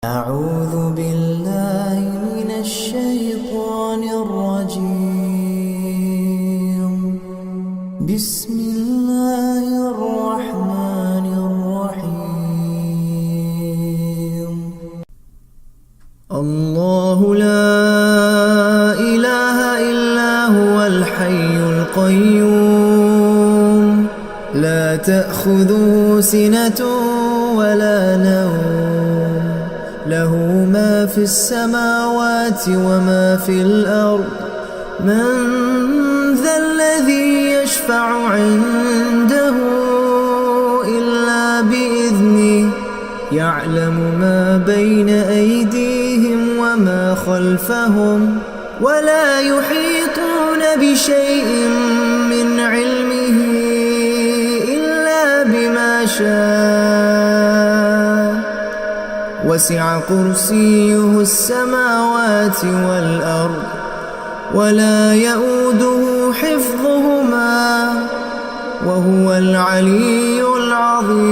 أعوذ بالله من الشيطان الرجيم. بسم الله الرحمن الرحيم. الله لا إله إلا هو الحي القيوم، لا تأخذه سنة ولا نوم، له ما في السماوات وما في الأرض. من ذا الذي يشفع عنده إلا بإذنه، يعلم ما بين أيديهم وما خلفهم، ولا يحيطون بشيء من علمه إلا بما شاء، وسع كرسيه السماوات والأرض، ولا يئوده حفظهما، وهو العلي العظيم.